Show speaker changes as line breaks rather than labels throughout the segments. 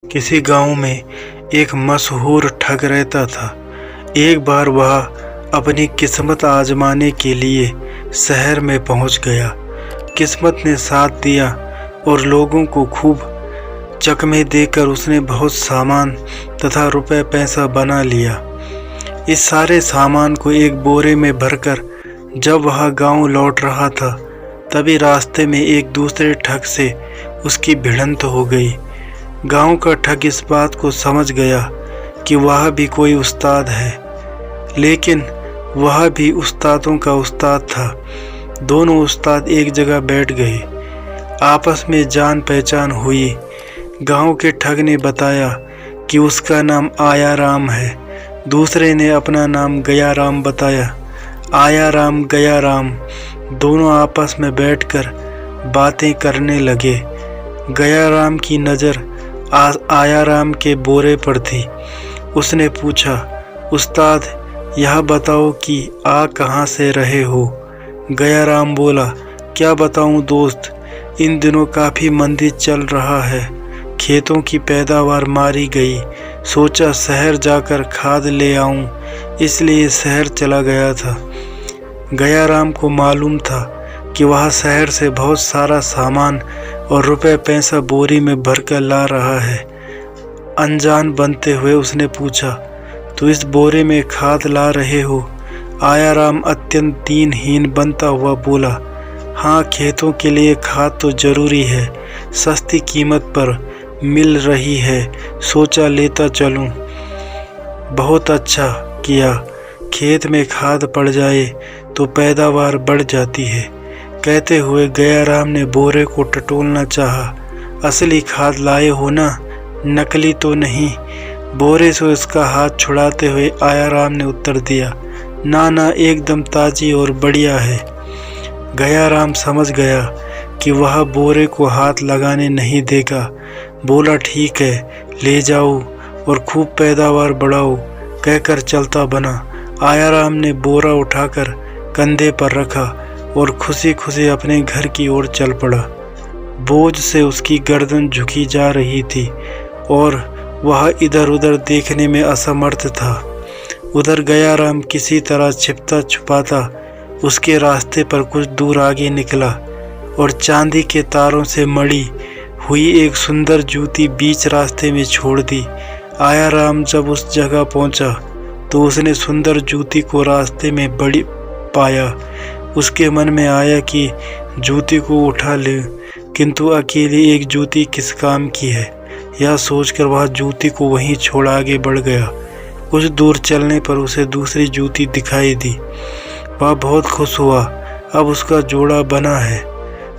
किसी गांव में एक मशहूर ठग रहता था। एक बार वह अपनी किस्मत आजमाने के लिए शहर में पहुंच गया। किस्मत ने साथ दिया और लोगों को खूब चकमे देकर उसने बहुत सामान तथा रुपए पैसा बना लिया। इस सारे सामान को एक बोरे में भरकर जब वह गांव लौट रहा था, तभी रास्ते में एक दूसरे ठग से उसकी भिड़ंत हो गई। गांव का ठग इस बात को समझ गया कि वह भी कोई उस्ताद है, लेकिन वह भी उस्तादों का उस्ताद था। दोनों उस्ताद एक जगह बैठ गए, आपस में जान पहचान हुई। गांव के ठग ने बताया कि उसका नाम आया राम है, दूसरे ने अपना नाम गया राम बताया। आया राम गया राम दोनों आपस में बैठकर बातें करने लगे। गया राम की नज़र आया राम के बोरे पर थी। उसने पूछा, उस्ताद यह बताओ कि आ कहाँ से रहे हो? गया राम बोला, क्या बताऊं दोस्त, इन दिनों काफ़ी मंदी चल रहा है, खेतों की पैदावार मारी गई, सोचा शहर जाकर खाद ले आऊं, इसलिए शहर चला गया था। गया राम को मालूम था कि वह शहर से बहुत सारा सामान और रुपए पैसा बोरी में भरकर ला रहा है। अनजान बनते हुए उसने पूछा, तो इस बोरे में खाद ला रहे हो? आया राम अत्यंत दीनहीन बनता हुआ बोला, हाँ, खेतों के लिए खाद तो जरूरी है, सस्ती कीमत पर मिल रही है, सोचा लेता चलूं। बहुत अच्छा किया, खेत में खाद पड़ जाए तो पैदावार बढ़ जाती है। कहते हुए गया राम ने बोरे को टटोलना चाहा। असली खाद लाए हो ना, नकली तो नहीं? बोरे से उसका हाथ छुड़ाते हुए आया राम ने उत्तर दिया, ना ना, एकदम ताज़ी और बढ़िया है। गया राम समझ गया कि वह बोरे को हाथ लगाने नहीं देगा। बोला, ठीक है, ले जाओ और खूब पैदावार बढ़ाओ, कहकर चलता बना। आया राम ने बोरा उठाकर कंधे पर रखा और खुशी खुशी अपने घर की ओर चल पड़ा। बोझ से उसकी गर्दन झुकी जा रही थी और वह इधर उधर देखने में असमर्थ था। उधर गया राम किसी तरह छिपता छुपाता उसके रास्ते पर कुछ दूर आगे निकला और चांदी के तारों से मढ़ी हुई एक सुंदर जूती बीच रास्ते में छोड़ दी। आया राम जब उस जगह पहुंचा तो उसने सुंदर जूती को रास्ते में बड़ी पाया। उसके मन में आया कि जूती को उठा ले, किंतु अकेली एक जूती किस काम की है, यह सोचकर वह जूती को वहीं छोड़ आगे बढ़ गया। कुछ दूर चलने पर उसे दूसरी जूती दिखाई दी। वह बहुत खुश हुआ, अब उसका जोड़ा बना है।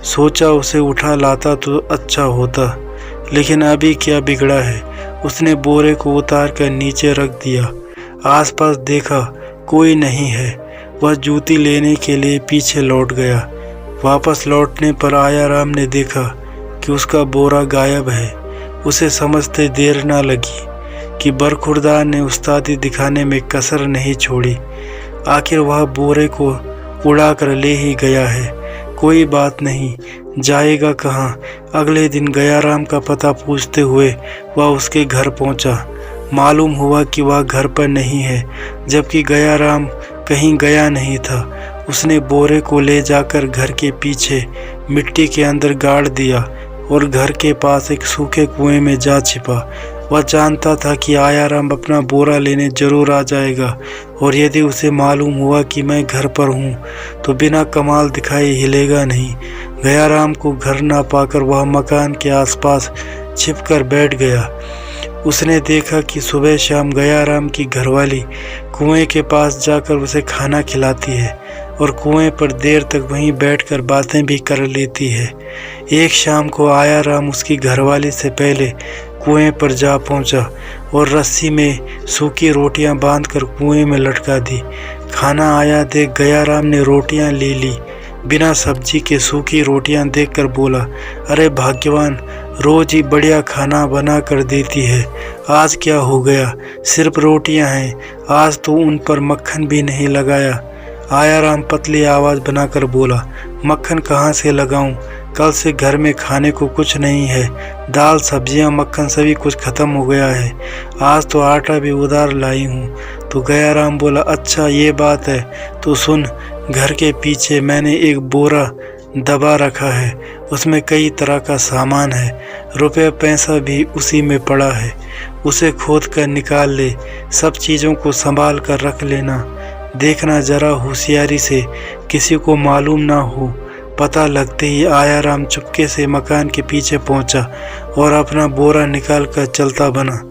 सोचा उसे उठा लाता तो अच्छा होता, लेकिन अभी क्या बिगड़ा है। उसने बोरे को उतार कर नीचे रख दिया। आसपास देखा, कोई नहीं है। वह जूती लेने के लिए पीछे लौट गया। वापस लौटने पर आया राम ने देखा कि उसका बोरा गायब है। उसे समझते देर न लगी कि बरखुरदार ने उस्तादी दिखाने में कसर नहीं छोड़ी। आखिर वह बोरे को उड़ा कर ले ही गया है। कोई बात नहीं, जाएगा कहाँ। अगले दिन गया राम का पता पूछते हुए वह उसके घर पहुंचा। मालूम हुआ कि वह घर पर नहीं है, जबकि गया राम कहीं गया नहीं था। उसने बोरे को ले जाकर घर के पीछे मिट्टी के अंदर गाड़ दिया और घर के पास एक सूखे कुएं में जा छिपा। वह जानता था कि आया राम अपना बोरा लेने जरूर आ जाएगा और यदि उसे मालूम हुआ कि मैं घर पर हूँ तो बिना कमाल दिखाए हिलेगा नहीं। गया राम को घर ना पाकर वह मकान के आसपास छिपकर बैठ गया। उसने देखा कि सुबह शाम गया राम की घरवाली कुएं के पास जाकर उसे खाना खिलाती है और कुएं पर देर तक वहीं बैठकर बातें भी कर लेती है। एक शाम को आया राम उसकी घरवाली से पहले कुएं पर जा पहुंचा और रस्सी में सूखी रोटियां बांधकर कुएं में लटका दी। खाना आया देख गया राम ने रोटियां ले ली। बिना सब्जी के सूखी रोटियां देखकर बोला, अरे भाग्यवान, रोज ही बढ़िया खाना बना कर देती है, आज क्या हो गया? सिर्फ रोटियां हैं, आज तो उन पर मक्खन भी नहीं लगाया। आया राम पतली आवाज़ बनाकर बोला, मक्खन कहाँ से लगाऊं? कल से घर में खाने को कुछ नहीं है। दाल, सब्जियां, मक्खन सभी कुछ खत्म हो गया है। आज तो आटा भी उधार लाई हूँ। तो गयाराम बोला, अच्छा ये बात है तो सुन, घर के पीछे मैंने एक बोरा दबा रखा है, उसमें कई तरह का सामान है, रुपये पैसा भी उसी में पड़ा है, उसे खोद कर निकाल ले, सब चीज़ों को संभाल कर रख लेना, देखना जरा होशियारी से किसी को मालूम ना हो। पता लगते ही आयाराम चुपके से मकान के पीछे पहुंचा और अपना बोरा निकाल कर चलता बना।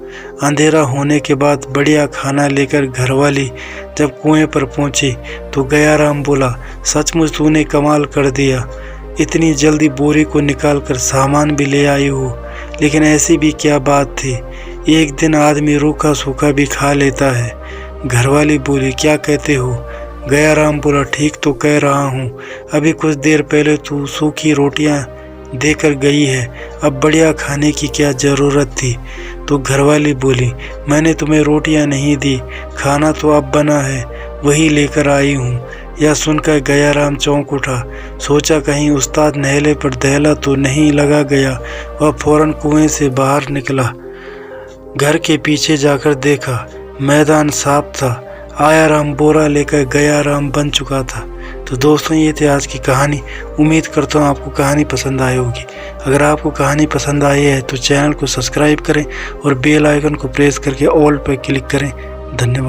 अंधेरा होने के बाद बढ़िया खाना लेकर घरवाली जब कुएं पर पहुंची तो गयाराम बोला, सचमुच तूने कमाल कर दिया, इतनी जल्दी बोरी को निकालकर सामान भी ले आई हो। लेकिन ऐसी भी क्या बात थी, एक दिन आदमी रूखा सूखा भी खा लेता है। घरवाली बोली, क्या कहते हो? गयाराम बोला, ठीक तो कह रहा हूँ, अभी कुछ देर पहले तू सूखी रोटियाँ देकर गई है, अब बढ़िया खाने की क्या ज़रूरत थी? तो घरवाली बोली, मैंने तुम्हें रोटियां नहीं दी, खाना तो अब बना है, वही लेकर आई हूँ। यह सुनकर गयाराम चौंक उठा, सोचा कहीं उस्ताद नहले पर दहला तो नहीं लगा गया। वह फौरन कुएं से बाहर निकला, घर के पीछे जाकर देखा, मैदान साफ था, आयाराम बोरा लेकर गयाराम बन चुका था। तो दोस्तों, ये थी आज की कहानी। उम्मीद करता हूँ आपको कहानी पसंद आई होगी। अगर आपको कहानी पसंद आई है तो चैनल को सब्सक्राइब करें और बेल आइकन को प्रेस करके ऑल पर क्लिक करें। धन्यवाद।